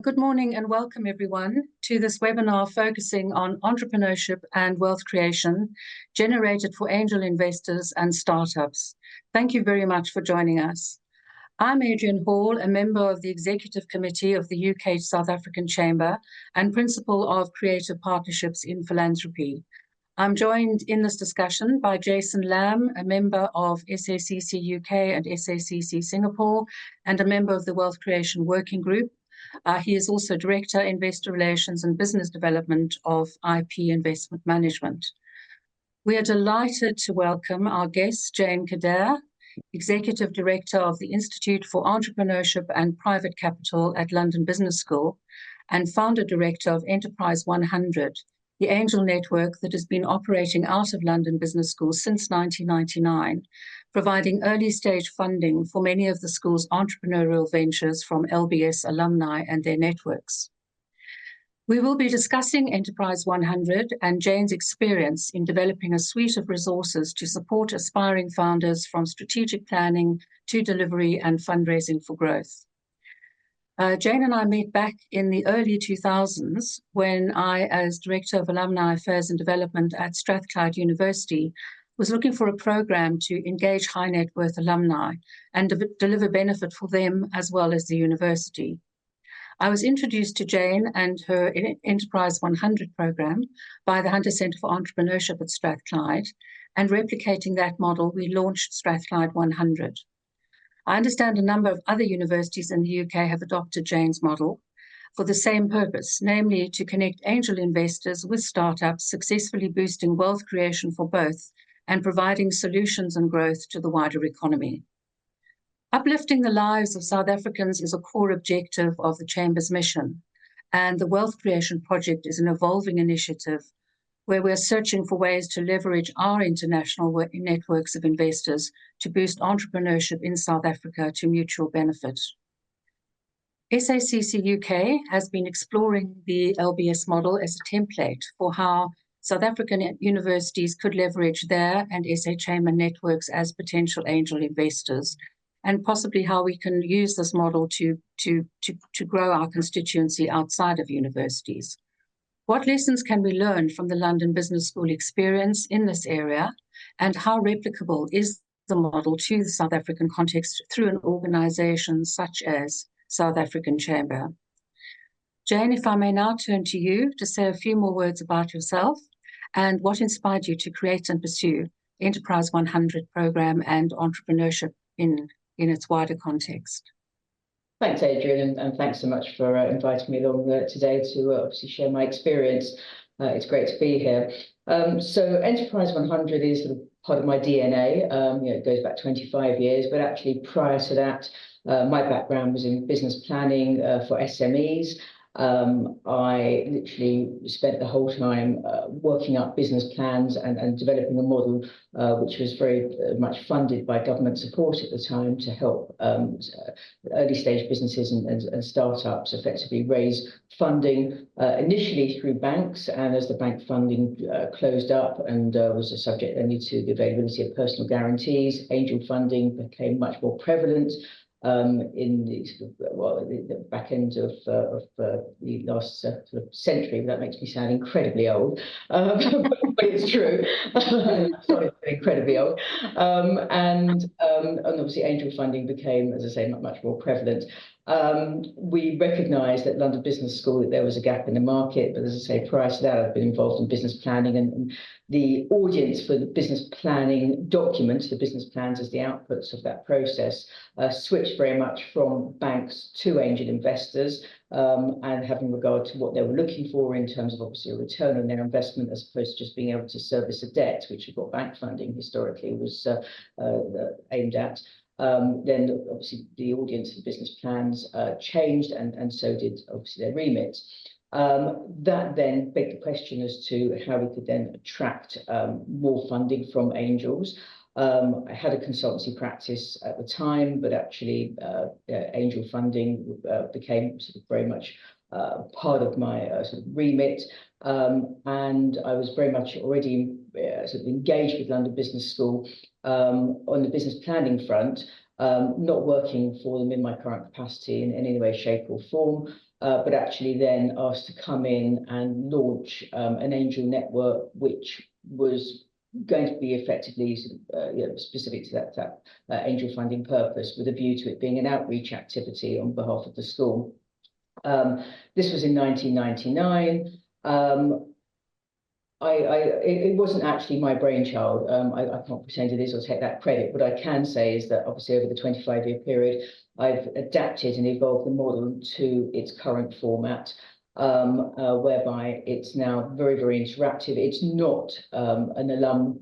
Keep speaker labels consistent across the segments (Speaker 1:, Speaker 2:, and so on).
Speaker 1: Good morning and welcome everyone to this webinar focusing on entrepreneurship and wealth creation generated for angel investors and startups. Thank you very much for joining us. I'm Adrian Hall, a member of the Executive Committee of the UK South African Chamber and Principal of Creative Partnerships in Philanthropy. I'm joined in this discussion by Jason Lamb, a member of SACC UK and SACC Singapore, and a member of the Wealth Creation Working Group. He is also Director, Investor Relations and Business Development of IP Investment Management. We are delighted to welcome our guest, Jane Khedair, Executive Director of the Institute for Entrepreneurship and Private Capital at London Business School and Founder Director of Enterprise 100, the angel network that has been operating out of London Business School since 1999, providing early-stage funding for many of the school's entrepreneurial ventures from LBS alumni and their networks. We will be discussing Enterprise 100 and Jane's experience in developing a suite of resources to support aspiring founders from strategic planning to delivery and fundraising for growth. Jane and I met back in the early 2000s when I, as Director of Alumni Affairs and Development at Strathclyde University, was looking for a program to engage high net worth alumni and deliver benefit for them as well as the university. I was introduced to Jane and her Enterprise 100 program by the Hunter Centre for Entrepreneurship at Strathclyde, and replicating that model, we launched Strathclyde 100. I understand a number of other universities in the UK have adopted Jane's model for the same purpose, namely to connect angel investors with startups, successfully boosting wealth creation for both and providing solutions and growth to the wider economy. Uplifting the lives of South Africans is a core objective of the Chamber's mission, and the Wealth Creation Project is an evolving initiative where we're searching for ways to leverage our international networks of investors to boost entrepreneurship in South Africa to mutual benefit. SACC UK has been exploring the LBS model as a template for how South African universities could leverage their and SA Chamber networks as potential angel investors, and possibly how we can use this model to grow our constituency outside of universities. What lessons can we learn from the London Business School experience in this area, and how replicable is the model to the South African context through an organisation such as South African Chamber? Jane, if I may now turn to you to say a few more words about yourself and what inspired you to create and pursue Enterprise 100 program and entrepreneurship in its wider context.
Speaker 2: Thanks, Adrian, and thanks so much for inviting me along today to obviously share my experience. It's great to be here. So Enterprise 100 is sort of part of my DNA. It goes back 25 years, but actually prior to that, my background was in business planning for SMEs. I literally spent the whole time working up business plans and developing a model which was very much funded by government support at the time to help early stage businesses and startups effectively raise funding initially through banks, and as the bank funding closed up and was a subject only to the availability of personal guarantees, angel funding became much more prevalent. In the back end of the last sort of century. That makes me sound incredibly old, but it's true. Sorry, incredibly old. And obviously angel funding became, as I say, much more prevalent. We recognised at London Business School that there was a gap in the market, but as I say, prior to that, I've been involved in business planning, and the audience for the business planning documents, the business plans as the outputs of that process, switched very much from banks to angel investors, and having regard to what they were looking for in terms of obviously a return on their investment, as opposed to just being able to service a debt, which is what bank funding historically was aimed at. Then obviously the audience for business plans changed, and so did obviously their remit. That then begged the question as to how we could then attract more funding from angels. I had a consultancy practice at the time, but actually angel funding became sort of very much part of my sort of remit, and I was very much already sort of engaged with London Business School on the business planning front. not working for them in my current capacity in any way, shape or form, but actually then asked to come in and launch an angel network, which was going to be effectively specific to that angel funding purpose, with a view to it being an outreach activity on behalf of the school. This was in 1999. It wasn't actually my brainchild. I can't pretend it is or take that credit. What I can say is that obviously over the 25-year period, I've adapted and evolved the model to its current format, whereby it's now very, very interactive. It's not an alum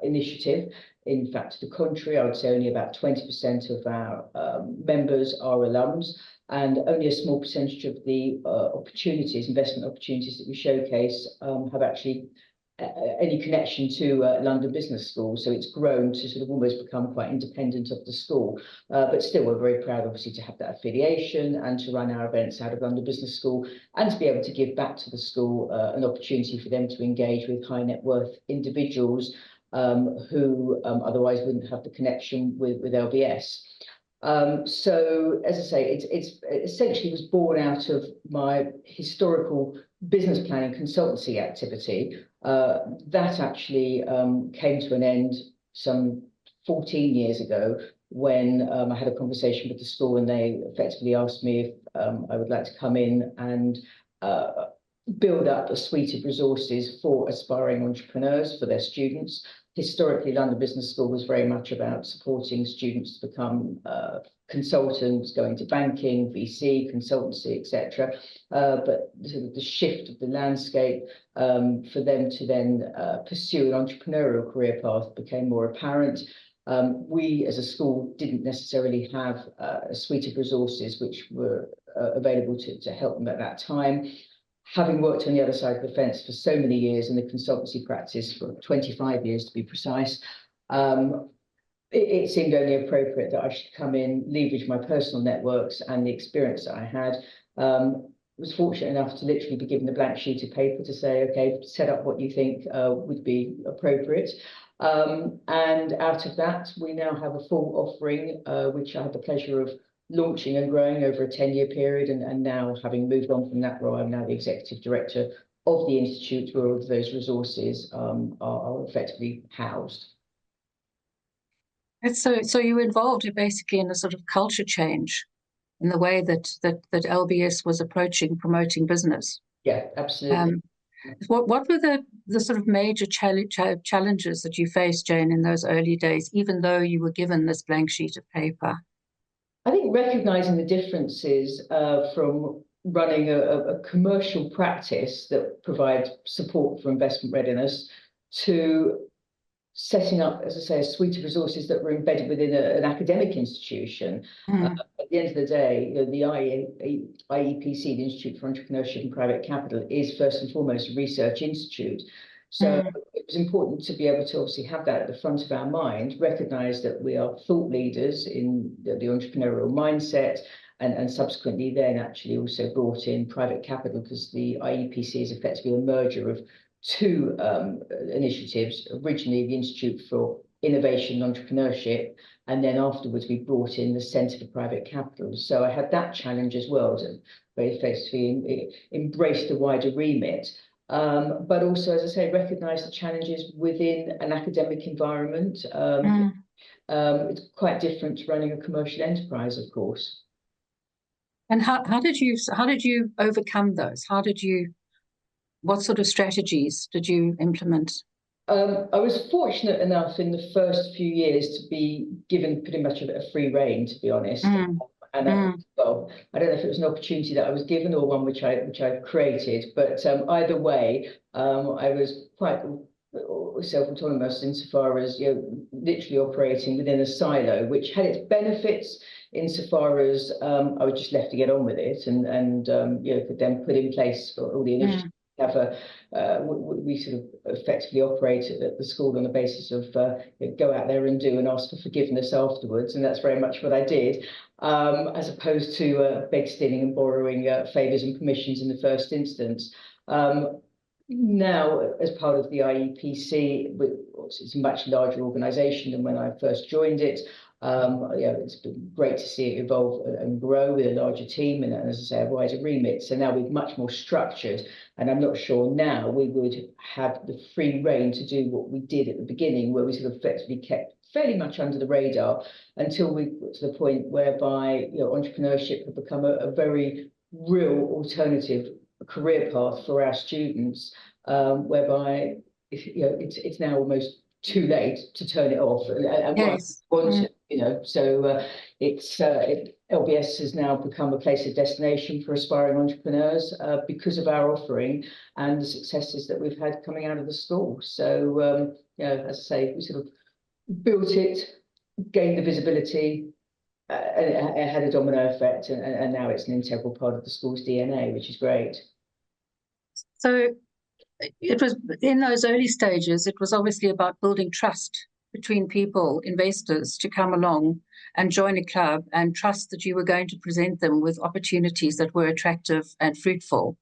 Speaker 2: initiative. In fact, to the contrary, I would say only about 20% of our members are alums, and only a small percentage of the investment opportunities that we showcase have actually any connection to London Business School. So it's grown to sort of almost become quite independent of the school. But still, we're very proud, obviously, to have that affiliation and to run our events out of London Business School, and to be able to give back to the school an opportunity for them to engage with high net worth individuals who otherwise wouldn't have the connection with LBS. So, as I say, it essentially was born out of my historical business planning consultancy activity. That actually came to an end some 14 years ago, when I had a conversation with the school, and they effectively asked me if I would like to come in and build up a suite of resources for aspiring entrepreneurs, for their students. Historically, London Business School was very much about supporting students to become consultants, going to banking, VC, consultancy, etc. But the shift of the landscape for them to then pursue an entrepreneurial career path became more apparent. We, as a school, didn't necessarily have a suite of resources which were available to help them at that time. Having worked on the other side of the fence for so many years in the consultancy practice, for 25 years to be precise, it seemed only appropriate that I should come in, leverage my personal networks and the experience that I had. Was fortunate enough to literally be given a blank sheet of paper to say, okay, set up what you think would be appropriate. And out of that, we now have a full offering, which I had the pleasure of launching and growing over a 10-year period, and now, having moved on from that role, I'm now the executive director of the institute, where all of those resources are effectively housed.
Speaker 1: And so you were involved basically in a sort of culture change in the way that LBS was approaching promoting business.
Speaker 2: Yeah, absolutely.
Speaker 1: What were the sort of major challenges that you faced, Jane, in those early days, even though you were given this blank sheet of paper?
Speaker 2: I think recognizing the differences from running a commercial practice that provides support for investment readiness to setting up, as I say, a suite of resources that were embedded within an academic institution. At the end of the day, the IEPC, the Institute for Entrepreneurship and Private Capital, is first and foremost a research institute. So it was important to be able to obviously have that at the front of our mind, recognise that we are thought leaders in the entrepreneurial mindset, and subsequently then actually also brought in private capital, because the IEPC is effectively a merger of two initiatives. Originally the Institute for Innovation and Entrepreneurship, and then afterwards we brought in the Centre for Private Capital. So I had that challenge as well, to very effectively embrace the wider remit. But also, as I say, recognise the challenges within an academic environment. It's quite different to running a commercial enterprise, of course.
Speaker 1: And how did you overcome those? What sort of strategies did you implement?
Speaker 2: I was fortunate enough in the first few years to be given pretty much a free rein, to be honest. Well, I don't know if it was an opportunity that I was given or one which I created, but either way, I was quite self-autonomous insofar as literally operating within a silo, which had its benefits insofar as I was just left to get on with it, and could then put in place all the initiatives. We sort of effectively operate at the school on the basis of go out there and do and ask for forgiveness afterwards, and that's very much what I did, as opposed to beg, stealing and borrowing favours and permissions in the first instance. Now, as part of the IEPC, it's a much larger organisation than when I first joined it. It's been great to see it evolve and grow with a larger team and, as I say, a wider remit. So now we're much more structured, and I'm not sure now we would have the free rein to do what we did at the beginning, where we sort of effectively kept fairly much under the radar until we got to the point whereby entrepreneurship had become a very real alternative career path for our students, whereby it's now almost too late to turn it off, and
Speaker 1: Yes.
Speaker 2: so LBS has now become a place of destination for aspiring entrepreneurs because of our offering and the successes that we've had coming out of the school. So as I say, we sort of built it, gained the visibility, and it had a domino effect, and now it's an integral part of the school's DNA, which is great.
Speaker 1: So it was in those early stages, it was obviously about building trust between people, investors, to come along and join a club and trust that you were going to present them with opportunities that were attractive and fruitful.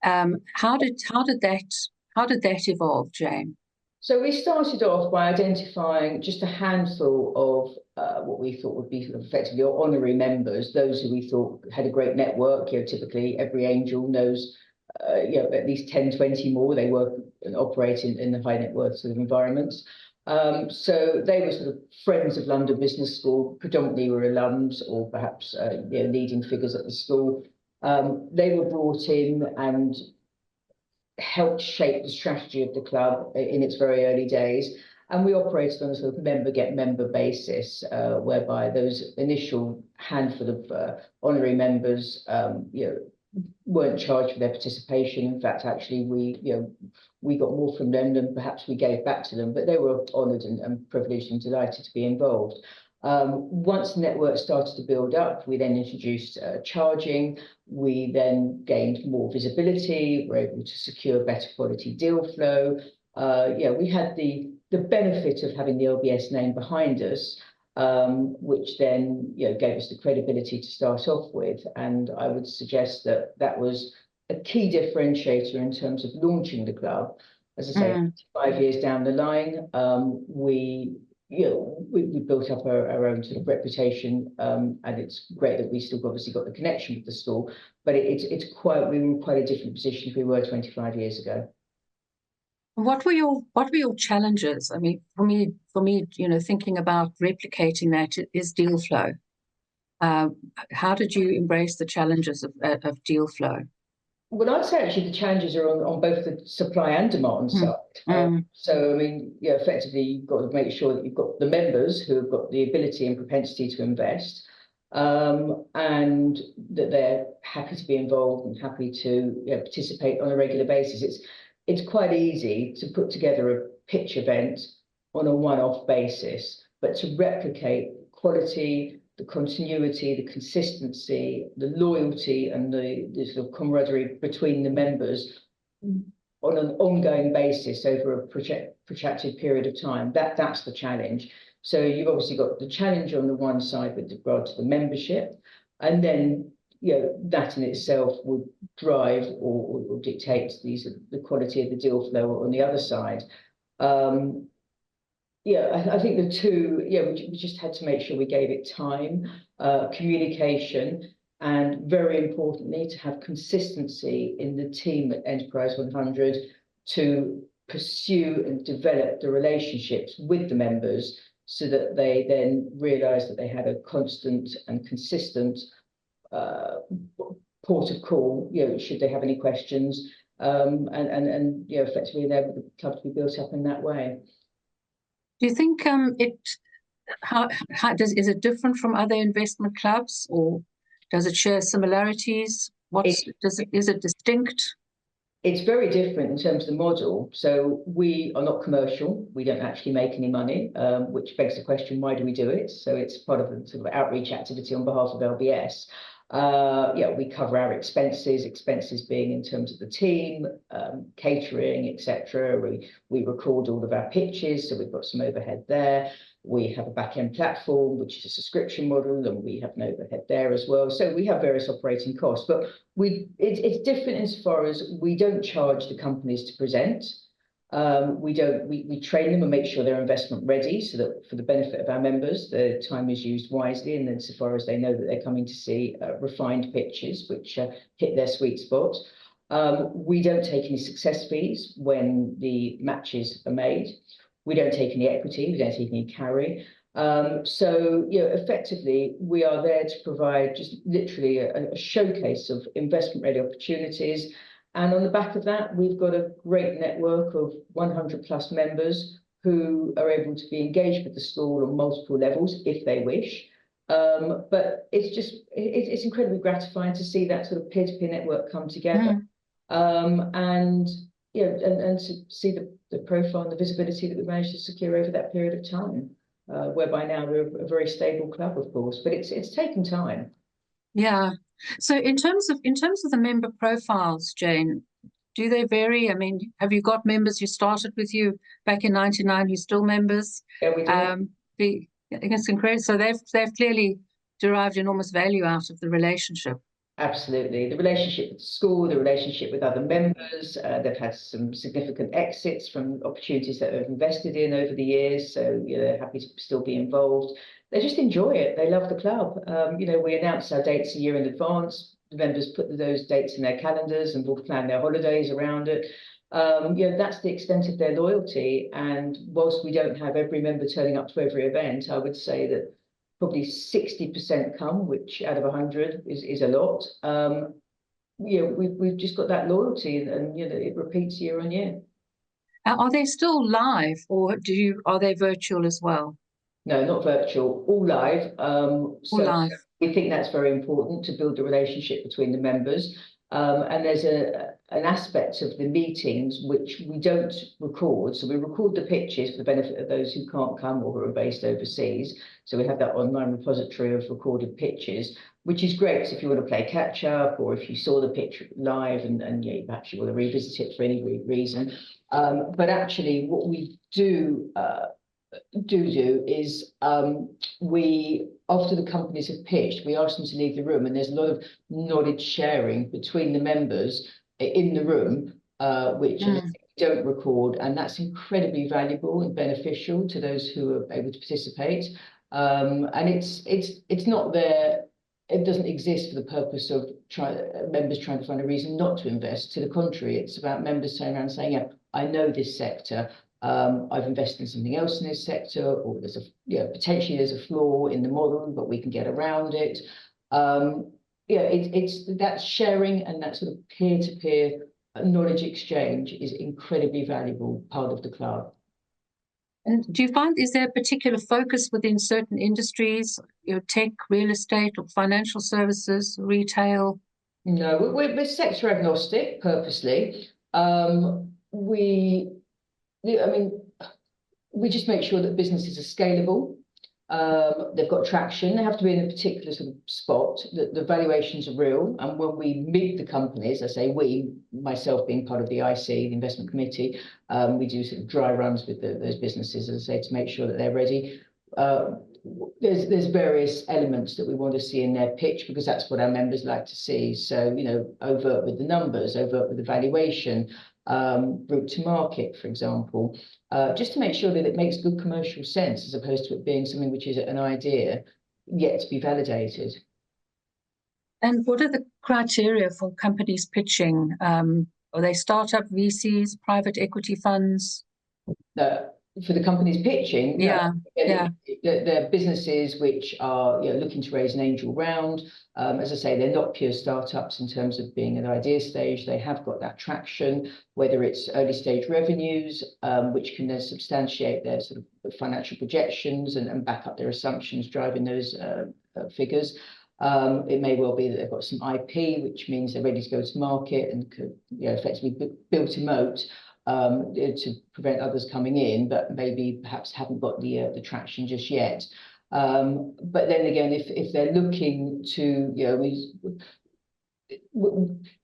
Speaker 1: How did that evolve, Jane?
Speaker 2: So we started off by identifying just a handful of what we thought would be sort of effectively honorary members, those who we thought had a great network. Typically every angel knows at least 10, 20 more. They work and operate in the high net worth sort of environments. So they were sort of friends of London Business School, predominantly were alums or perhaps leading figures at the school. They were brought in and helped shape the strategy of the club in its very early days. And we operated on a sort of member get member basis, whereby those initial handful of honorary members, weren't charged for their participation. In fact, actually, we got more from them than perhaps we gave back to them, but they were honoured and privileged and delighted to be involved. Once the network started to build up, we then introduced charging. We then gained more visibility. We're able to secure better quality deal flow. We had the benefit of having the LBS name behind us, which then gave us the credibility to start off with. And I would suggest that was a key differentiator in terms of launching the club. As I say, 5 years down the line, we built up our own sort of reputation, and it's great that we still obviously got the connection with the school, but we were in quite a different position if we were 25 years ago.
Speaker 1: What were your challenges? I mean, for me, thinking about replicating that is deal flow. How did you embrace the challenges of deal flow?
Speaker 2: Well, I'd say actually the challenges are on both the supply and demand side. So, I mean, effectively, you've got to make sure that you've got the members who have got the ability and propensity to invest, and that they're happy to be involved and happy to participate on a regular basis. It's quite easy to put together a pitch event on a one-off basis, but to replicate quality, the continuity, the consistency, the loyalty, and the sort of camaraderie between the members on an ongoing basis over a protracted period of time, that's the challenge. So you've obviously got the challenge on the one side with regard to the membership, and then that in itself would drive or dictate the quality of the deal flow on the other side. I think the two, we just had to make sure we gave it time, communication, and very importantly, to have consistency in the team at Enterprise 100 to pursue and develop the relationships with the members so that they then realised that they had a constant and consistent port of call, should they have any questions, and effectively enable the club to be built up in that way.
Speaker 1: Do you think is it different from other investment clubs, or does it share similarities? Is it distinct?
Speaker 2: It's very different in terms of the model. So we are not commercial. We don't actually make any money, which begs the question, why do we do it? So it's part of a sort of outreach activity on behalf of LBS. We cover our expenses being in terms of the team, catering, etc. We record all of our pitches, so we've got some overhead there. We have a back-end platform, which is a subscription model, and we have an overhead there as well. So we have various operating costs, but it's different insofar as we don't charge the companies to present. We train them and make sure they're investment ready, so that for the benefit of our members, the time is used wisely, and then so far as they know that they're coming to see refined pitches which hit their sweet spot. We don't take any success fees when the matches are made. We don't take any equity. We don't take any carry. So, effectively, we are there to provide just literally a showcase of investment-ready opportunities. And on the back of that, we've got a great network of 100 plus members who are able to be engaged with the school on multiple levels if they wish. But it's incredibly gratifying to see that sort of peer-to-peer network come together. And to see the profile and the visibility that we've managed to secure over that period of time, whereby now we're a very stable club, of course, but it's taken time.
Speaker 1: Yeah. So in terms of the member profiles, Jane, do they vary? I mean, have you got members who started with you back in '99 who are still members?
Speaker 2: Yeah, we do.
Speaker 1: It's incredible. So they've clearly derived enormous value out of the relationship.
Speaker 2: Absolutely. The relationship with the school, the relationship with other members, they've had some significant exits from opportunities that they've invested in over the years. So, they're happy to still be involved. They just enjoy it. They love the club. We announce our dates a year in advance. The members put those dates in their calendars and will plan their holidays around it. That's the extent of their loyalty. And whilst we don't have every member turning up to every event, I would say that probably 60% come, which out of 100 is a lot. We've just got that loyalty, and it repeats year on year.
Speaker 1: Are they still live, or are they virtual as well?
Speaker 2: No, not virtual, all live.
Speaker 1: All live.
Speaker 2: We think that's very important to build the relationship between the members. And there's an aspect of the meetings which we don't record. So we record the pitches for the benefit of those who can't come or who are based overseas. So we have that online repository of recorded pitches, which is great if you want to play catch up, or if you saw the pitch live and you perhaps you want to revisit it for any reason. But actually what we do is we, after the companies have pitched, we ask them to leave the room, and there's a lot of knowledge sharing between the members in the room, which we don't record, and that's incredibly valuable and beneficial to those who are able to participate. And it's not there. It doesn't exist for the purpose of members trying to find a reason not to invest. To the contrary, it's about members turning around and saying, "Yeah, I know this sector. I've invested in something else in this sector, or there's potentially there's a flaw in the model, but we can get around it." It's that sharing and that sort of peer-to-peer knowledge exchange is incredibly valuable part of the club.
Speaker 1: And do you find, is there a particular focus within certain industries, tech, real estate, or financial services, retail?
Speaker 2: No, we're sector agnostic purposely. We just make sure that businesses are scalable. They've got traction. They have to be in a particular sort of spot. The valuations are real. And when we meet the companies, I say we, myself being part of the IC, the investment committee, we do sort of dry runs with those businesses, as I say, to make sure that they're ready. There's various elements that we want to see in their pitch, because that's what our members like to see. So, overt with the numbers, overt with the valuation, route to market, for example, just to make sure that it makes good commercial sense, as opposed to it being something which is an idea yet to be validated.
Speaker 1: And what are the criteria for companies pitching? Are they startup VCs, private equity funds?
Speaker 2: For the companies pitching, they're businesses which are looking to raise an angel round. As I say, they're not pure startups in terms of being at idea stage. They have got that traction, whether it's early stage revenues, which can then substantiate their sort of financial projections and back up their assumptions driving those figures. It may well be that they've got some IP, which means they're ready to go to market and could effectively build a moat to prevent others coming in, but maybe perhaps haven't got the traction just yet. But then again, if they're looking to,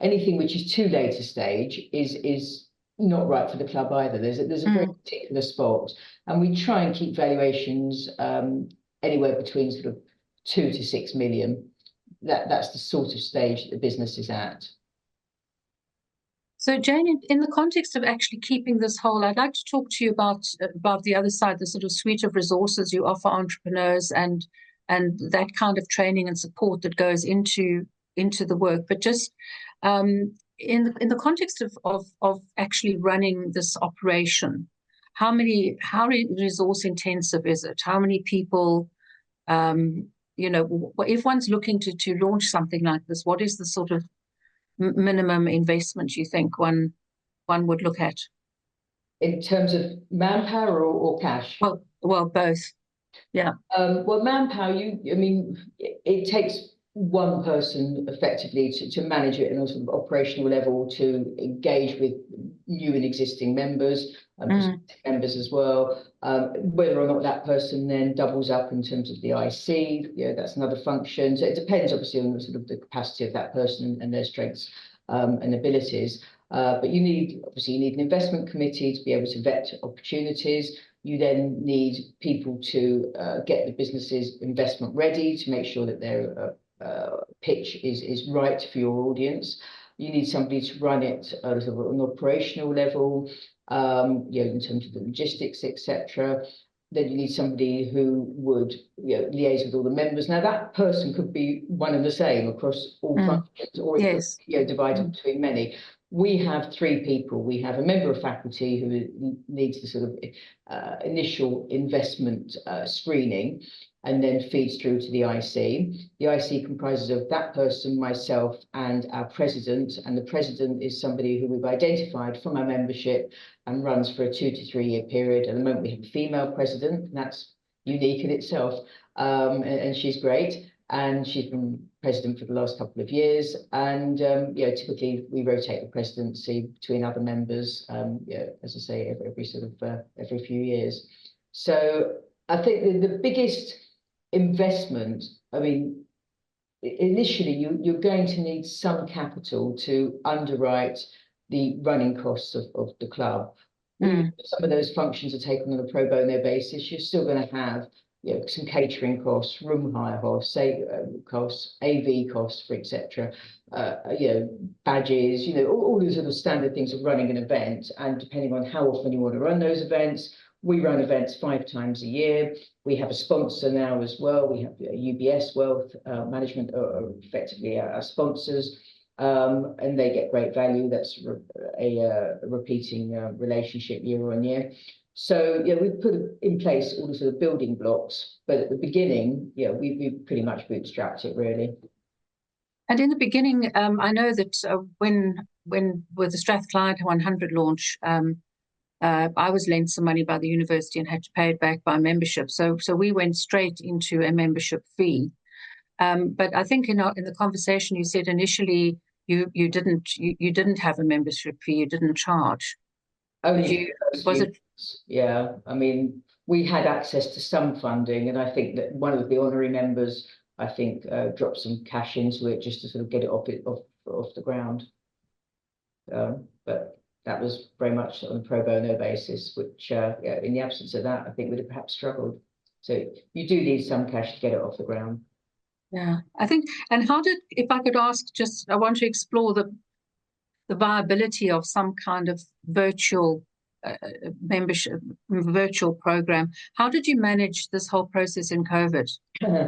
Speaker 2: anything which is too late a stage is not right for the club either. There's a very particular spot, and we try and keep valuations anywhere between sort of 2 to 6 million. That's the sort of stage that the business is at.
Speaker 1: So Jane, in the context of actually keeping this whole, I'd like to talk to you about the other side, the sort of suite of resources you offer entrepreneurs and that kind of training and support that goes into the work. But just in the context of actually running this operation, how resource intensive is it? How many people? If one's looking to launch something like this, what is the sort of minimum investment you think one would look at?
Speaker 2: In terms of manpower or cash?
Speaker 1: Well, both. Yeah.
Speaker 2: Well, manpower, it takes one person effectively to manage it in a sort of operational level, to engage with new and existing members, members as well. Whether or not that person then doubles up in terms of the IC, that's another function. So it depends obviously on the sort of the capacity of that person and their strengths and abilities. But you need an investment committee to be able to vet opportunities. You then need people to get the businesses investment ready, to make sure that their pitch is right for your audience. You need somebody to run it at an operational level, in terms of the logistics, etc. Then you need somebody who would liaise with all the members. Now that person could be one and the same across all functions, or it could divided between many. We have 3 people. We have a member of faculty who needs the sort of initial investment screening, and then feeds through to the IC. The IC comprises of that person, myself, and our president. And the president is somebody who we've identified from our membership and runs for a 2 to 3 year period. At the moment, we have a female president, and that's unique in itself. And she's great. And she's been president for the last couple of years. And typically we rotate the presidency between other members, as I say, every few years. So I think the biggest investment, initially you're going to need some capital to underwrite the running costs of the club. Some of those functions are taken on a pro bono basis. You're still going to have some catering costs, room hire costs, AV costs, etc. Badges, all those sort of standard things of running an event. And depending on how often you want to run those events, we run events 5 times a year. We have a sponsor now as well. We have UBS Wealth Management are effectively our sponsors, and they get great value. That's a repeating relationship year on year. So we've put in place all the sort of building blocks, but at the beginning, we pretty much bootstrapped it really.
Speaker 1: And in the beginning, I know that when with the Strathclyde 100 launch, I was lent some money by the university and had to pay it back by membership. So we went straight into a membership fee. But I think in the conversation you said initially you didn't have a membership fee, you didn't charge.
Speaker 2: Yeah, we had access to some funding, and I think that one of the honorary members, dropped some cash into it just to sort of get it off the ground. But that was very much on a pro bono basis, which in the absence of that, I think we'd have perhaps struggled. So you do need some cash to get it off the ground.
Speaker 1: Yeah, I think. And if I could ask, I want to explore the viability of some kind of virtual membership, virtual program. How did you manage this whole process in COVID?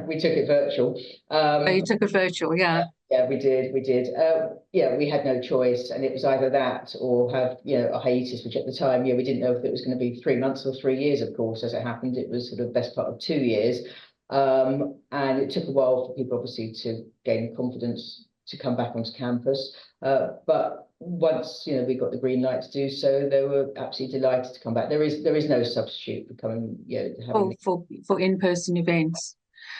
Speaker 2: We took it virtual.
Speaker 1: You took it virtual, yeah.
Speaker 2: Yeah, we did. We had no choice, and it was either that or have a hiatus, which at the time we didn't know if it was going to be 3 months or 3 years. Of course, as it happened, it was sort of the best part of 2 years, and it took a while for people obviously to gain confidence to come back onto campus. But once we got the green light to do so, they were absolutely delighted to come back. There is no substitute for coming
Speaker 1: for in-person events.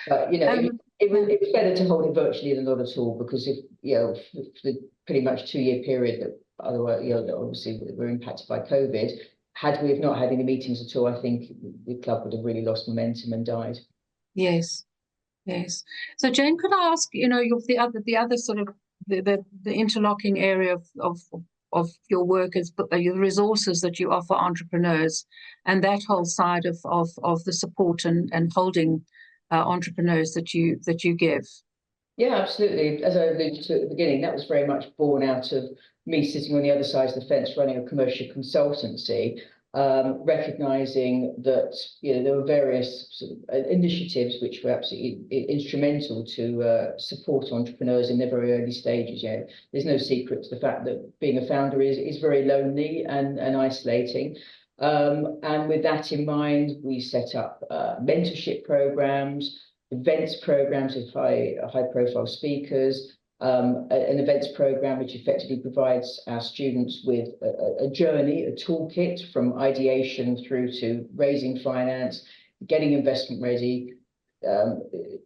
Speaker 2: But it was better to hold it virtually than not at all, because if for the pretty much 2 year period that otherwise obviously we're impacted by COVID, had we have not had any meetings at all, I think the club would have really lost momentum and died.
Speaker 1: Yes. So Jane, could I ask, the other sort of the interlocking area of your work is the resources that you offer entrepreneurs, and that whole side of the support and holding entrepreneurs that you give.
Speaker 2: Yeah, absolutely. As I alluded to at the beginning, that was very much born out of me sitting on the other side of the fence running a commercial consultancy, recognizing that there were various sort of initiatives which were absolutely instrumental to support entrepreneurs in their very early stages. There's no secret to the fact that being a founder is very lonely and isolating. And with that in mind, we set up mentorship programs, events programs with high profile speakers, an events program which effectively provides our students with a journey, a toolkit from ideation through to raising finance, getting investment ready,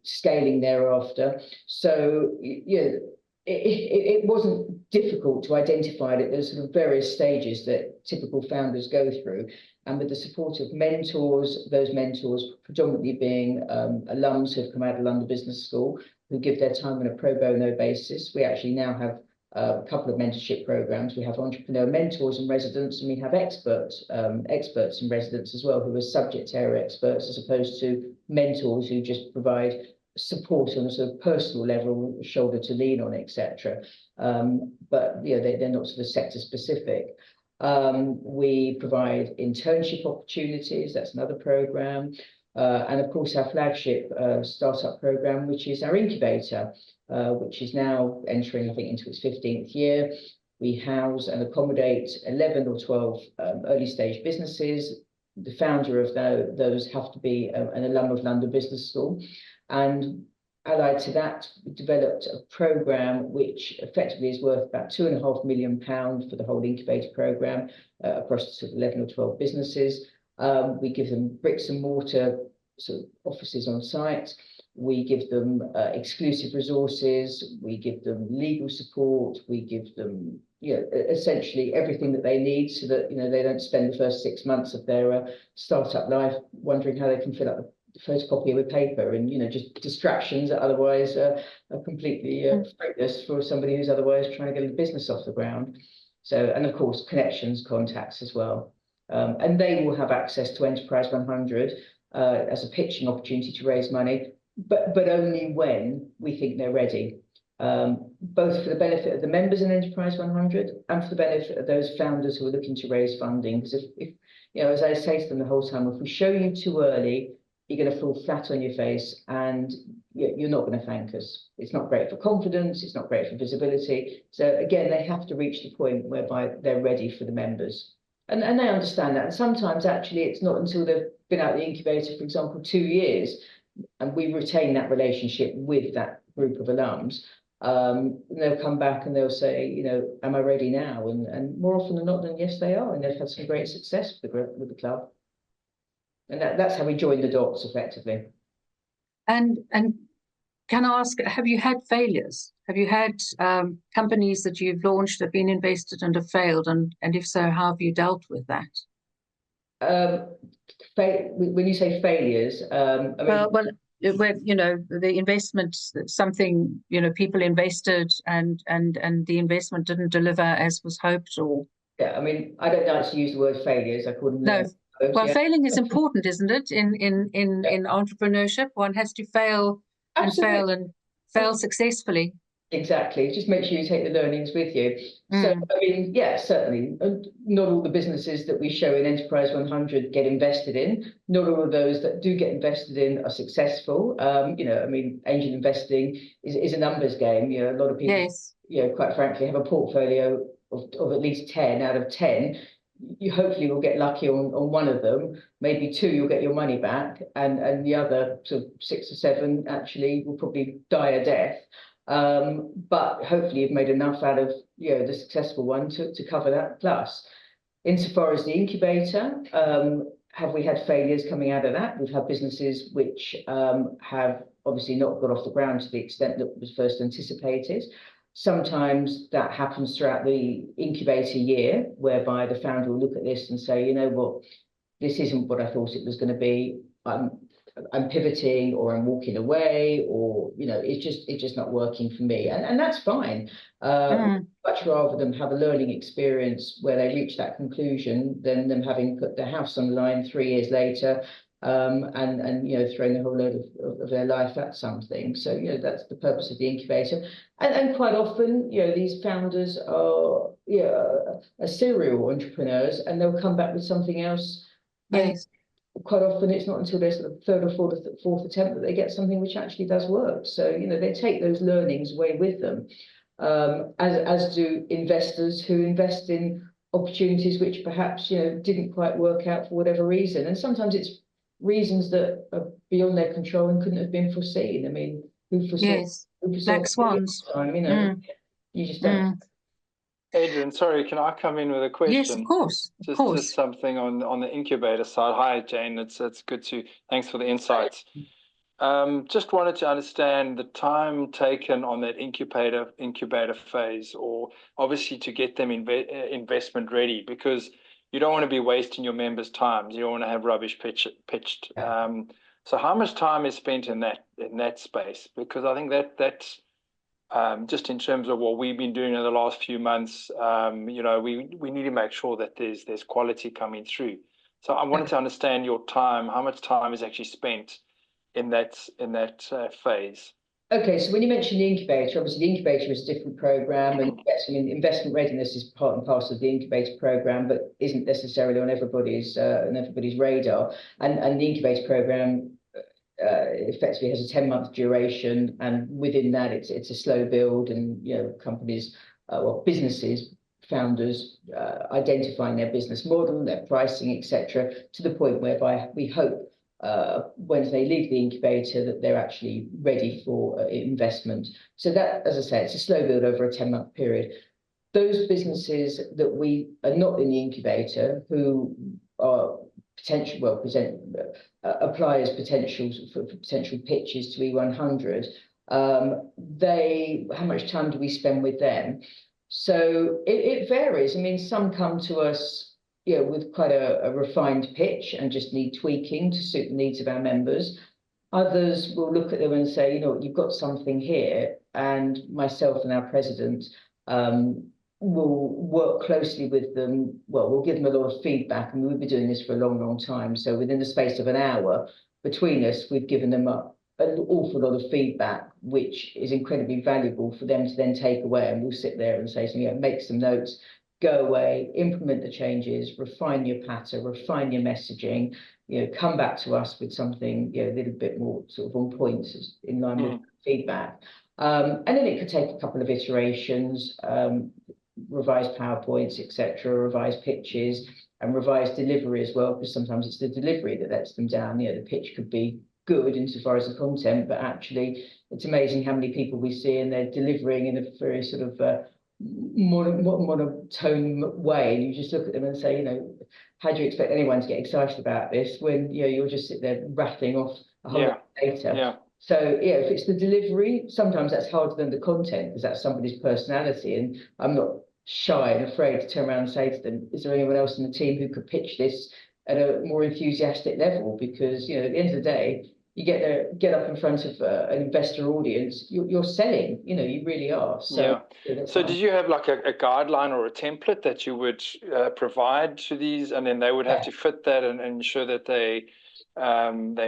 Speaker 2: scaling thereafter. So it wasn't difficult to identify that there's sort of various stages that typical founders go through. And with the support of mentors, those mentors predominantly being alums who have come out of London Business School, who give their time on a pro bono basis. We actually now have a couple of mentorship programs. We have entrepreneur mentors in residence, and we have experts in residence as well, who are subject area experts, as opposed to mentors who just provide support on a sort of personal level, shoulder to lean on, etc. But they're not sort of sector specific. We provide internship opportunities. That's another program. And of course, our flagship startup program, which is our incubator, which is now entering, I think, into its 15th year. We house and accommodate 11 or 12 early stage businesses. The founder of those have to be an alum of London Business School. And allied to that, we developed a program which effectively is worth about £2.5 million for the whole incubator program across sort of 11 or 12 businesses. We give them bricks and mortar sort of offices on site. We give them exclusive resources. We give them legal support. We give them essentially everything that they need so that they don't spend the first 6 months of their startup life wondering how they can fill up the photocopy with paper and just distractions that otherwise are completely fruitless for somebody who's otherwise trying to get a business off the ground. So, and of course, connections, contacts as well. And they will have access to Enterprise 100 as a pitching opportunity to raise money, but only when we think they're ready, both for the benefit of the members in Enterprise 100 and for the benefit of those founders who are looking to raise funding. Because if as I say to them the whole time, if we show you too early, you're going to fall flat on your face and you're not going to thank us. It's not great for confidence. It's not great for visibility. So again, they have to reach the point whereby they're ready for the members. And they understand that. And sometimes actually it's not until they've been out the incubator, for example, 2 years, and we retain that relationship with that group of alums. They'll come back and they'll say, am I ready now? And more often than not, then yes, they are. And they've had some great success with the club. And that's how we join the dots effectively.
Speaker 1: And can I ask, have you had failures? Have you had companies that you've launched that have been invested and have failed? And if so, how have you dealt with that?
Speaker 2: When you say failures,
Speaker 1: when the investment, something people invested and the investment didn't deliver as was hoped, or
Speaker 2: yeah, I don't like to use the word failures. I call them
Speaker 1: no. Well, failing is important, isn't it? In entrepreneurship, one has to fail
Speaker 2: Absolutely.
Speaker 1: and fail successfully.
Speaker 2: Exactly. Just make sure you take the learnings with you. So, yeah, certainly. Not all the businesses that we show in Enterprise 100 get invested in. Not all of those that do get invested in are successful. Angel investing is a numbers game. A lot of people,
Speaker 1: yes,
Speaker 2: quite frankly, have a portfolio of at least 10 out of 10. You hopefully will get lucky on one of them, maybe 2 you'll get your money back, and the other sort of 6 or 7 actually will probably die a death. But hopefully you've made enough out of the successful one to cover that plus. Insofar as the incubator, have we had failures coming out of that? We've had businesses which have obviously not got off the ground to the extent that was first anticipated. Sometimes that happens throughout the incubator year, whereby the founder will look at this and say, what, this isn't what I thought it was going to be. I'm pivoting, or I'm walking away, or it's just not working for me, and that's fine. Much rather them have a learning experience where they reach that conclusion than them having put their house on the line 3 years later, and throwing the whole load of their life at something. So that's the purpose of the incubator. And quite often these founders are serial entrepreneurs, and they'll come back with something else.
Speaker 1: Yes.
Speaker 2: And quite often it's not until their sort of third or fourth attempt that they get something which actually does work. So they take those learnings away with them, as do investors who invest in opportunities which perhaps didn't quite work out for whatever reason. And sometimes it's reasons that are beyond their control and couldn't have been foreseen. I mean, who foresaw?
Speaker 1: Yes. Black swans.
Speaker 2: Time, you just don't.
Speaker 3: Adrian, sorry, can I come in with a question?
Speaker 1: Yes, of course.
Speaker 3: Just something on the incubator side. Hi, Jane. It's good to. Thanks for the insights. Just wanted to understand the time taken on that incubator phase, or obviously to get them investment ready, because you don't want to be wasting your members' time. You don't want to have rubbish pitched. So how much time is spent in that space? Because I think that's just in terms of what we've been doing in the last few months. We need to make sure that there's quality coming through. So I wanted to understand your time. How much time is actually spent in that phase? Okay,
Speaker 2: so when you mention the incubator, obviously the incubator is a different program, and yes, I mean, investment readiness is part and parcel of the incubator program, but isn't necessarily on everybody's radar. And the incubator program effectively has a 10-month duration, and within that it's a slow build, and companies, businesses, founders identifying their business model, their pricing, etc., to the point whereby we hope when they leave the incubator that they're actually ready for investment. So that, as I say, it's a slow build over a 10-month period. Those businesses that we are not in the incubator, who are apply as potentials for potential pitches to E100, how much time do we spend with them? So it varies. I mean, some come to us with quite a refined pitch and just need tweaking to suit the needs of our members. Others will look at them and say, you've got something here, and myself and our president will work closely with them. Well, we'll give them a lot of feedback, and we've been doing this for a long, long time. So within the space of an hour between us, we've given them an awful lot of feedback, which is incredibly valuable for them to then take away. And we'll sit there and say, make some notes, go away, implement the changes, refine your patter, refine your messaging, come back to us with something a little bit more sort of on point, in line with feedback. And then it could take a couple of iterations, revised PowerPoints, etc., revised pitches, and revised delivery as well, because sometimes it's the delivery that lets them down. The pitch could be good insofar as the content, but actually it's amazing how many people we see and they're delivering in a very sort of monotone way, and you just look at them and say, how do you expect anyone to get excited about this when you'll just sit there rattling off a whole lot of data. So if it's the delivery, sometimes that's harder than the content, because that's somebody's personality, and I'm not shy and afraid to turn around and say to them, is there anyone else in the team who could pitch this at a more enthusiastic level? Because at the end of the day, you get up in front of an investor audience, you're selling, you really are. So
Speaker 3: so did you have like a guideline or a template that you would provide to these, and then they would have to fit that and ensure that they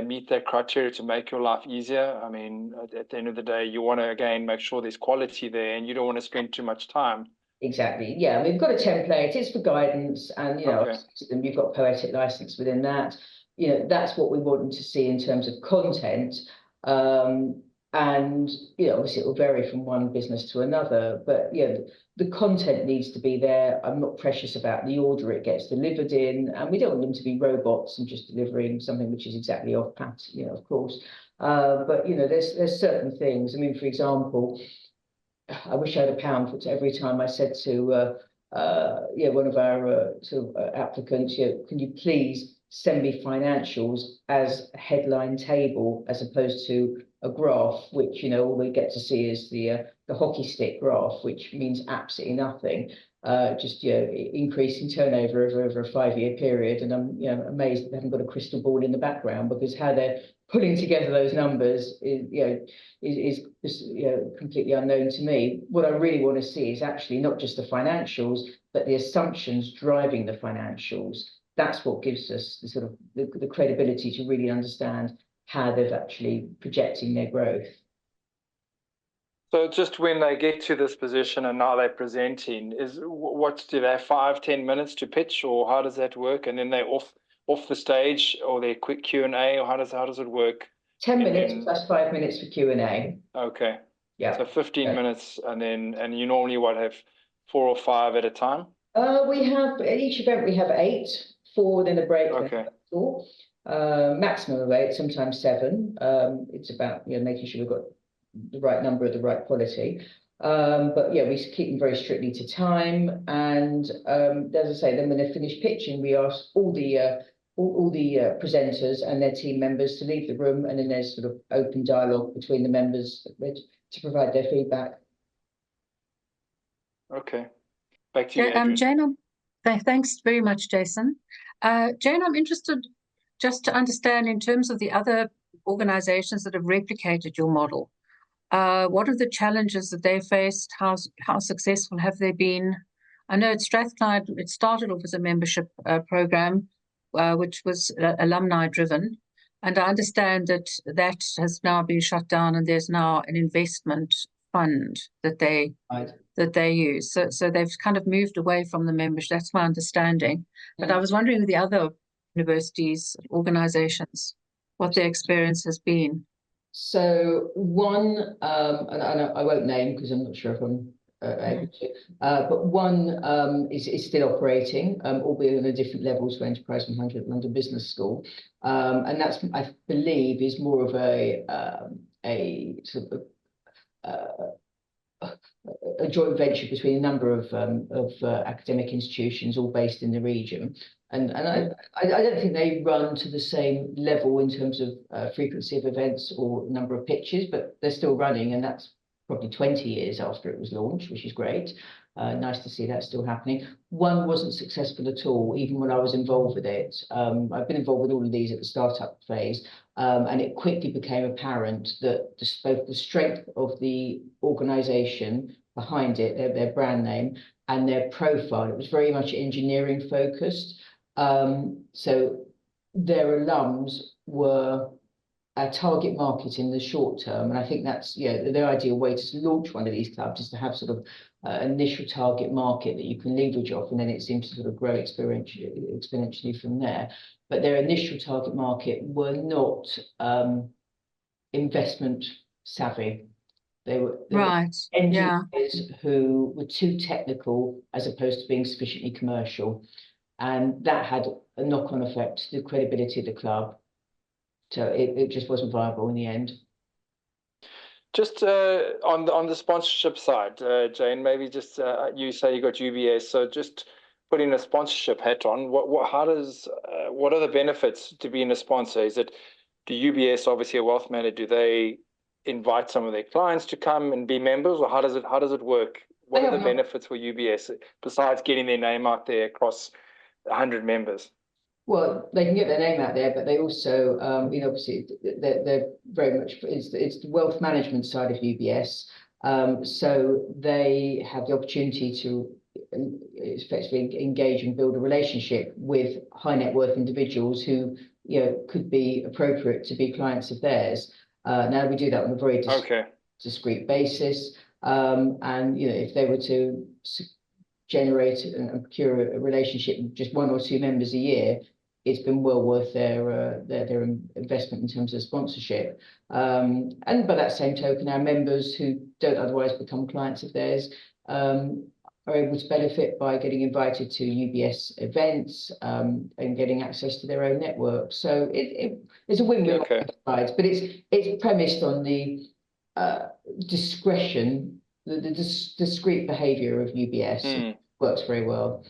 Speaker 3: meet that criteria to make your life easier? I mean, at the end of the day, you want to, again, make sure there's quality there, and you don't want to spend too much time.
Speaker 2: Exactly. Yeah, we've got a template. It's for guidance, and you've got poetic license within that. That's what we want them to see in terms of content. And obviously it will vary from one business to another, but the content needs to be there. I'm not precious about the order it gets delivered in, and we don't want them to be robots and just delivering something which is exactly off pat, of course. But there's certain things. I mean, for example, I wish I had a pound for every time I said to one of our applicants, can you please send me financials as a headline table as opposed to a graph, which all we get to see is the hockey stick graph, which means absolutely nothing. Just increasing turnover over a 5-year period, and I'm amazed that they haven't got a crystal ball in the background, because how they're putting together those numbers is completely unknown to me. What I really want to see is actually not just the financials, but the assumptions driving the financials. that's what gives us the sort of the credibility to really understand how they're actually projecting their growth.
Speaker 3: So just when they get to this position and now they're presenting, what do they have 5-10 minutes to pitch, or how does that work? And then they're off the stage, or their quick Q&A, or how does it work?
Speaker 2: 10 minutes plus 5 minutes for Q&A.
Speaker 3: Okay.
Speaker 2: Yeah.
Speaker 3: So 15 minutes, and you normally have 4 or 5 at a time?
Speaker 2: We have, at each event we have 8, 4 then a break.
Speaker 3: Okay.
Speaker 2: 4. Maximum of 8, sometimes 7. It's about making sure we've got the right number of the right quality. But yeah, we keep them very strictly to time. And as I say, then when they finish pitching, we ask all the presenters and their team members to leave the room, and then there's sort of open dialogue between the members to provide their feedback.
Speaker 3: Okay. Back to you, Adrian.
Speaker 1: Jane, thanks very much, Jason. Jane, I'm interested just to understand, in terms of the other organizations that have replicated your model, what are the challenges that they faced? How successful have they been? I know at Strathclyde, it started off as a membership program, which was alumni driven. And I understand that has now been shut down, and there's now an investment fund that they use. So they've kind of moved away from the membership. That's my understanding. But I was wondering with the other universities, organizations, what their experience has been.
Speaker 2: So one, and I won't name because I'm not sure if I'm able to, but one is still operating, albeit on a different level to Enterprise 100 London Business School, and that's, I believe, is more of a sort of a joint venture between a number of academic institutions, all based in the region. And I don't think they run to the same level in terms of frequency of events or number of pitches, but they're still running, and that's probably 20 years after it was launched, which is great. Nice to see that still happening. One wasn't successful at all, even when I was involved with it. I've been involved with all of these at the startup phase, and it quickly became apparent that both the strength of the organisation behind it, their brand name, and their profile, it was very much engineering focused. So their alums were a target market in the short term, and I think that's the ideal way to launch one of these clubs, is to have sort of initial target market that you can leverage off, and then it seems to sort of grow exponentially from there. But their initial target market were not investment savvy. They were engineers who were too technical as opposed to being sufficiently commercial, and that had a knock-on effect to the credibility of the club. So it just wasn't viable in the end.
Speaker 3: Just on the sponsorship side, Jane, maybe just you say you got UBS, so just putting a sponsorship hat on, what are the benefits to being a sponsor? Is it, do UBS, obviously a wealth manager, do they invite some of their clients to come and be members, or how does it work? What are the benefits for UBS besides getting their name out there across 100 members?
Speaker 2: Well, they can get their name out there, but they also, obviously, they're very much, it's the wealth management side of UBS. So they have the opportunity to effectively engage and build a relationship with high net worth individuals who, could be appropriate to be clients of theirs. Now we do that on a very discrete basis. And, if they were to generate and procure a relationship with just 1 or 2 members a year, it's been well worth their investment in terms of sponsorship. And by that same token, our members who don't otherwise become clients of theirs are able to benefit by getting invited to UBS events and getting access to their own network. So it's a win-win on both sides, but it's premised on the discretion, the discrete behaviour of UBS. Works very well.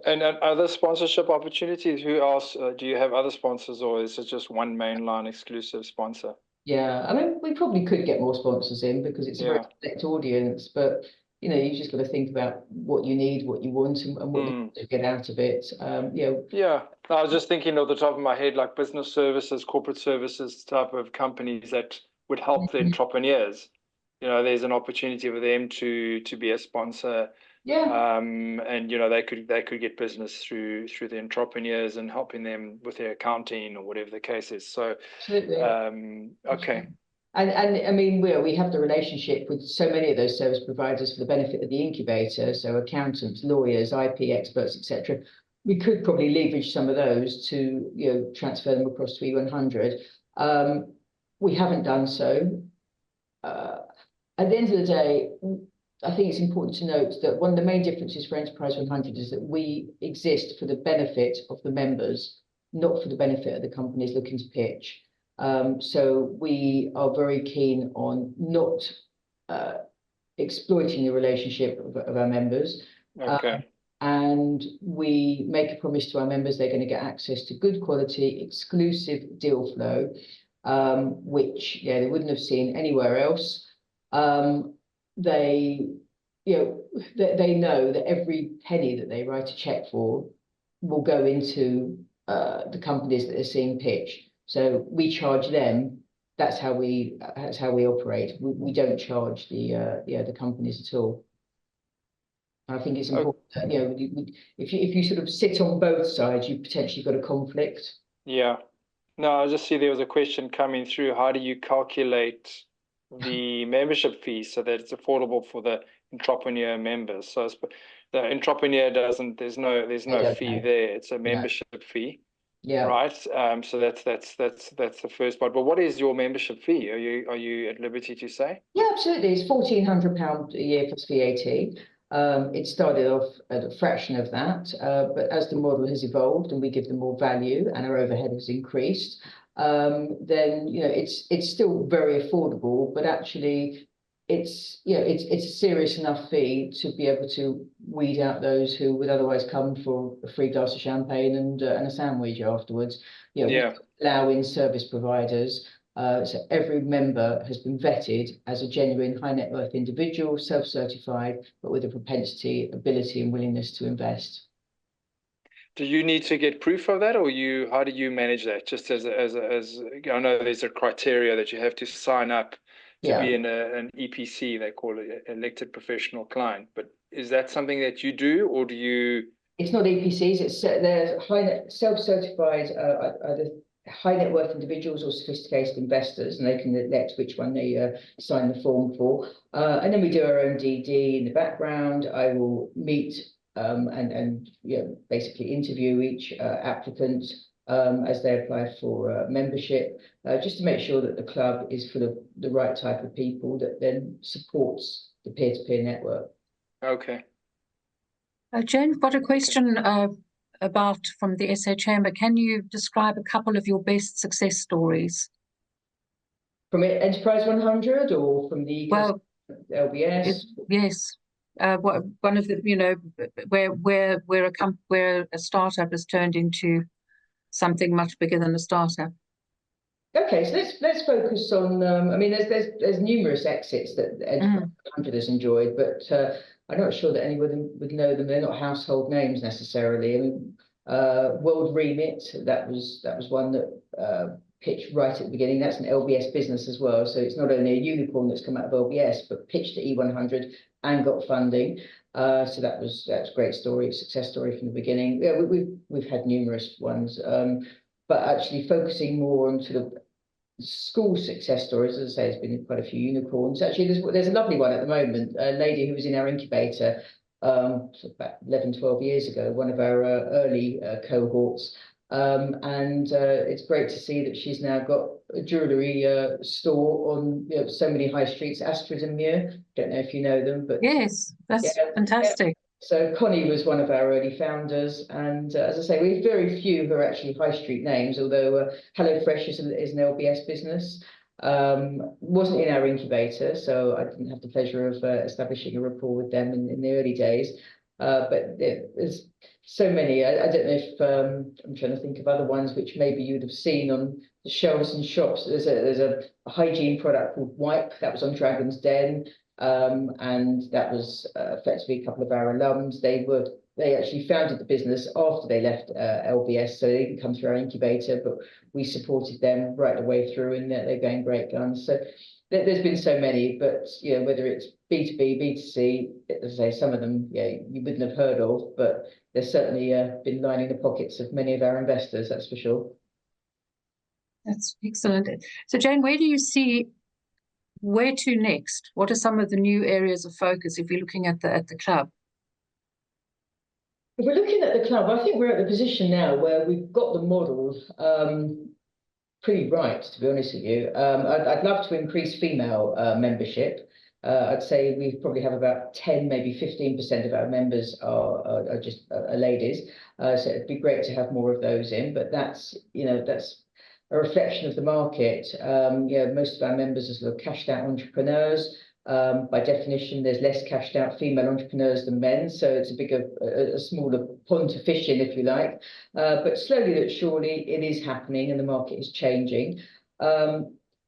Speaker 3: And other sponsorship opportunities, who else? Do you have other sponsors, or is it just one mainline exclusive sponsor?
Speaker 2: Yeah, I mean, we probably could get more sponsors in because it's a very select audience, but you just got to think about what you need, what you want, and what you want to get out of it.
Speaker 3: Yeah, I was just thinking off the top of my head, like business services, corporate services type of companies that would help the entrepreneurs. There's an opportunity for them to be a sponsor.
Speaker 2: Yeah,
Speaker 3: And they could get business through the entrepreneurs and helping them with their accounting or whatever the case is. So
Speaker 2: absolutely.
Speaker 3: okay.
Speaker 2: And I mean, we have the relationship with so many of those service providers for the benefit of the incubator, so accountants, lawyers, IP experts, etc. We could probably leverage some of those to transfer them across to E100. We haven't done so. At the end of the day, I think it's important to note that one of the main differences for Enterprise 100 is that we exist for the benefit of the members, not for the benefit of the companies looking to pitch. So we are very keen on not exploiting the relationship of our members.
Speaker 3: Okay.
Speaker 2: And we make a promise to our members they're going to get access to good quality, exclusive deal flow, which they wouldn't have seen anywhere else. They know that every penny that they write a check for will go into the companies that they're seeing pitch. So we charge them. That's how we operate. We don't charge the companies at all. I think it's important that if you sort of sit on both sides, you potentially got a conflict.
Speaker 3: Yeah. No, I just see there was a question coming through. How do you calculate the membership fee so that it's affordable for the entrepreneur members? So the entrepreneur doesn't. There's no fee there. It's a membership fee.
Speaker 2: Yeah.
Speaker 3: Right. So that's the first part. But what is your membership fee? Are you at liberty to say?
Speaker 2: Yeah, absolutely. It's £1,400 a year plus VAT. It started off at a fraction of that, but as the model has evolved and we give them more value and our overhead has increased, then it's still very affordable. But actually, it's a serious enough fee to be able to weed out those who would otherwise come for a free glass of champagne and a sandwich afterwards. We allow in service providers. So every member has been vetted as a genuine high net worth individual, self-certified, but with a propensity, ability, and willingness to invest.
Speaker 3: Do you need to get proof of that, or how do you manage that? Just as I know there's a criteria that you have to sign up to be in an EPC, they call it elected professional client. But is that something that you do, or do you?
Speaker 2: It's not EPCs. They're self-certified either high net worth individuals or sophisticated investors, and they can elect which one they sign the form for. And then we do our own DD in the background. I will meet and basically interview each applicant as they apply for membership, just to make sure that the club is full of the right type of people that then supports the peer-to-peer network.
Speaker 3: Okay.
Speaker 1: Jane, I've got a question from the SA Chamber. Can you describe a couple of your best success stories?
Speaker 2: From Enterprise 100 or from the LBS?
Speaker 1: Yes. One of the, where a startup has turned into something much bigger than a startup.
Speaker 2: Okay, so let's focus on. I mean, there's numerous exits that Enterprise 100 has enjoyed, but I'm not sure that anyone would know them. They're not household names necessarily. I mean, World Remit, that was one that pitched right at the beginning. That's an LBS business as well. So it's not only a unicorn that's come out of LBS, but pitched at E100 and got funding. So that's a great story, success story from the beginning. Yeah, we've had numerous ones, but actually focusing more on sort of school success stories. As I say, there's been quite a few unicorns. Actually, there's a lovely one at the moment. A lady who was in our incubator about 11, 12 years ago, one of our early cohorts. And it's great to see that she's now got a jewellery store on so many high streets. Astrid and Muir, don't know if you know them, but
Speaker 1: yes, that's fantastic.
Speaker 2: Yeah. So Connie was one of our early founders, and as I say, we have very few who are actually high street names. Although HelloFresh is an LBS business, wasn't in our incubator, so I didn't have the pleasure of establishing a rapport with them in the early days. But there's so many. I don't know if I'm trying to think of other ones which maybe you'd have seen on the shelves in shops. There's a hygiene product called Wipe that was on Dragon's Den. and that was effectively a couple of our alums. They actually founded the business after they left LBS, so they didn't come through our incubator, but we supported them right the way through, and they're going great guns. So there's been so many, but whether it's B2B, B2C, as I say, some of them you wouldn't have heard of, but they've certainly been lining the pockets of many of our investors, that's for sure.
Speaker 1: That's excellent. So Jane, where do you see where to next? What are some of the new areas of focus if you're looking at the club?
Speaker 2: If we're looking at the club, I think we're at the position now where we've got the model pretty right, to be honest with you. I'd love to increase female membership. I'd say we probably have about 10, maybe 15% of our members are just ladies. So it'd be great to have more of those in, but that's a reflection of the market. Most of our members are sort of cashed out entrepreneurs. By definition, there's less cashed out female entrepreneurs than men, so it's a smaller pond to fish in, if you like. But slowly but surely, it is happening, and the market is changing.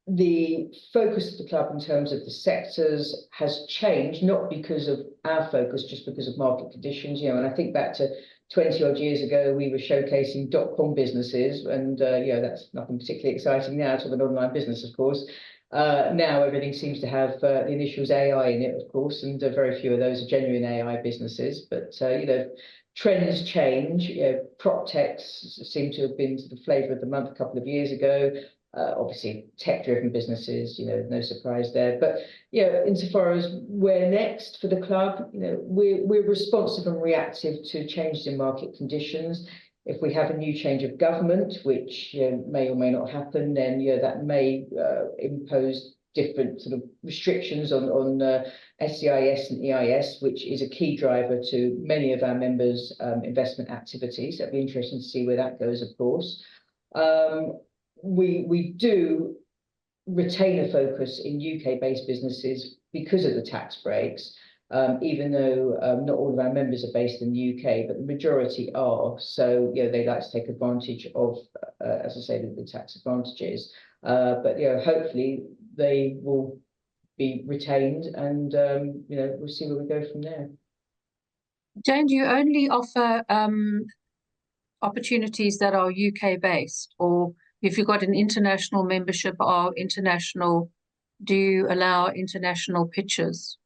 Speaker 2: The focus of the club in terms of the sectors has changed, not because of our focus, just because of market conditions. And I think back to 20 odd years ago, we were showcasing .com businesses, and that's nothing particularly exciting now to an online business, of course. Now everything seems to have the initials AI in it, of course, and very few of those are genuine AI businesses. But trends change. Prop techs seem to have been the flavour of the month a couple of years ago. Obviously, tech-driven businesses, no surprise there. But insofar as where next for the club, we're responsive and reactive to changes in market conditions. If we have a new change of government, which may or may not happen, then that may impose different sort of restrictions on SCIS and EIS, which is a key driver to many of our members' investment activities. That'd be interesting to see where that goes, of course. We do retain a focus in UK-based businesses because of the tax breaks. Even though not all of our members are based in the UK, but the majority are. So, they like to take advantage of, as I say, the tax advantages. But, hopefully they will be retained, and, we'll see where we go from there.
Speaker 1: Jane, do you only offer opportunities that are UK-based, or if you've got an international membership or international, do you allow international pitches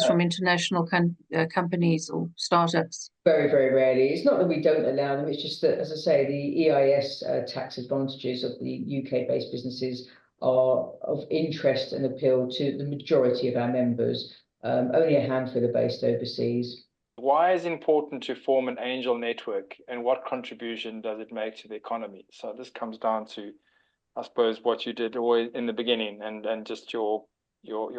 Speaker 1: from international companies or startups?
Speaker 2: Very, very rarely. It's not that we don't allow them, it's just that, as I say, the EIS tax advantages of the UK-based businesses are of interest and appeal to the majority of our members. Only a handful are based overseas.
Speaker 3: Why is it important to form an angel network, and what contribution does it make to the economy? So this comes down to, I suppose, what you did always in the beginning, and just your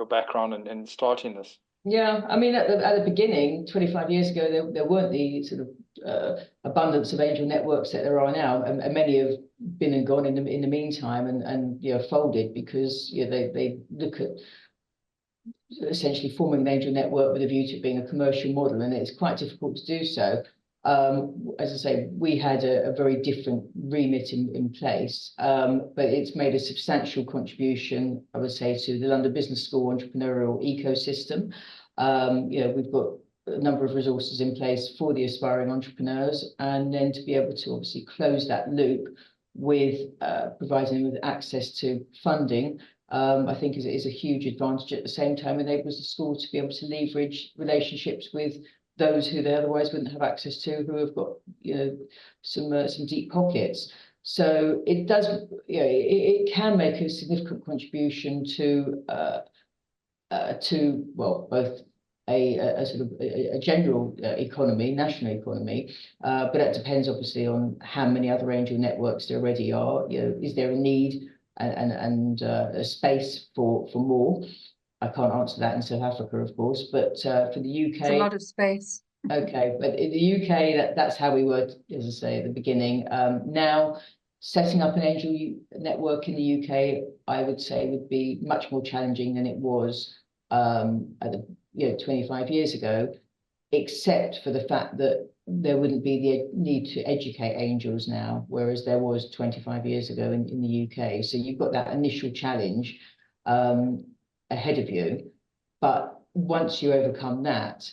Speaker 3: background in starting this.
Speaker 2: Yeah, I mean, at the beginning, 25 years ago, there weren't the sort of abundance of angel networks that there are now, and many have been and gone in the meantime, and folded because they look at essentially forming an angel network with a view to it being a commercial model, and it's quite difficult to do so. As I say, we had a very different remit in place, but it's made a substantial contribution, I would say, to the London Business School entrepreneurial ecosystem. We've got a number of resources in place for the aspiring entrepreneurs, and then to be able to obviously close that loop with providing them with access to funding, I think is a huge advantage. At the same time, enables the school to be able to leverage relationships with those who they otherwise wouldn't have access to, who have got some deep pockets. So it does, it can make a significant contribution to both a sort of a general economy, national economy, but that depends obviously on how many other angel networks there already are. Is there a need and a space for more? I can't answer that in South Africa, of course, but for the UK,
Speaker 1: it's a lot of space.
Speaker 2: Okay, but in the UK, that's how we were, as I say, at the beginning. Now, setting up an angel network in the UK, I would say, would be much more challenging than it was 25 years ago, except for the fact that there wouldn't be the need to educate angels now, whereas there was 25 years ago in the UK. So you've got that initial challenge ahead of you, but once you overcome that,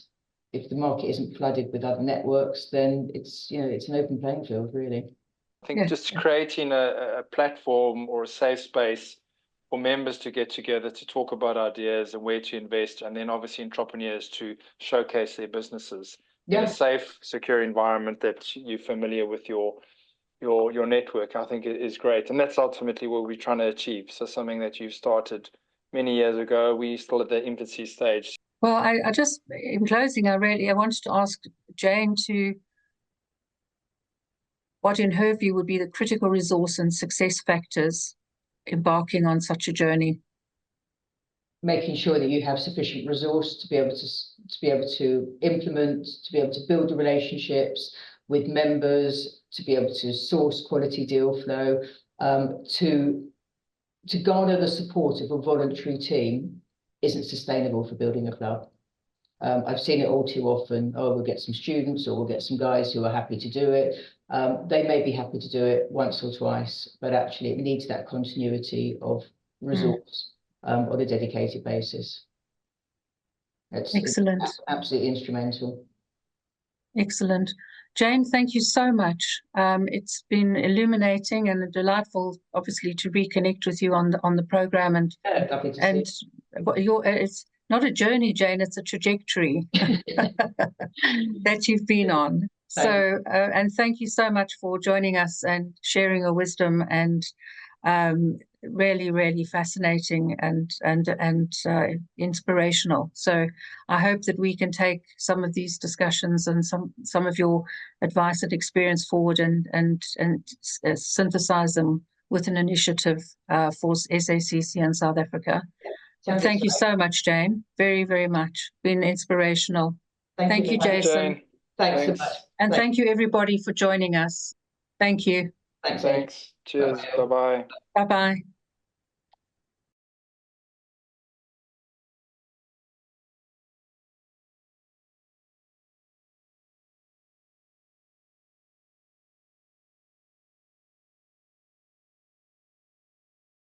Speaker 2: if the market isn't flooded with other networks, then it's an open playing field, really.
Speaker 3: I think just creating a platform or a safe space for members to get together to talk about ideas and where to invest, and then obviously entrepreneurs to showcase their businesses in a safe, secure environment that you're familiar with your network, I think is great. And that's ultimately what we're trying to achieve. So something that you started many years ago, we still at the infancy stage.
Speaker 1: Well, I just, in closing, I wanted to ask Jane what in her view would be the critical resource and success factors embarking on such a journey.
Speaker 2: Making sure that you have sufficient resource to be able to implement, to be able to build the relationships with members, to be able to source quality deal flow, to garner the support of a voluntary team isn't sustainable for building a club. I've seen it all too often. Oh, we'll get some students or we'll get some guys who are happy to do it. They may be happy to do it once or twice, but actually it needs that continuity of resource on a dedicated basis.
Speaker 1: Excellent.
Speaker 2: It's absolutely instrumental.
Speaker 1: Excellent. Jane, thank you so much. It's been illuminating and delightful, obviously, to reconnect with you on the program. And
Speaker 2: lovely to see.
Speaker 1: It's not a journey, Jane, it's a trajectory that you've been on. So, and thank you so much for joining us and sharing your wisdom, and really, really fascinating and inspirational. So I hope that we can take some of these discussions and some of your advice and experience forward and synthesize them with an initiative for SACC in South Africa. And thank you so much, Jane. Very, very much. Been inspirational. Thank you, Jason.
Speaker 3: Jane.
Speaker 2: Thanks so much.
Speaker 1: And thank you, everybody, for joining us. Thank you.
Speaker 2: Thanks.
Speaker 3: Cheers. Bye-bye.
Speaker 1: Bye-bye.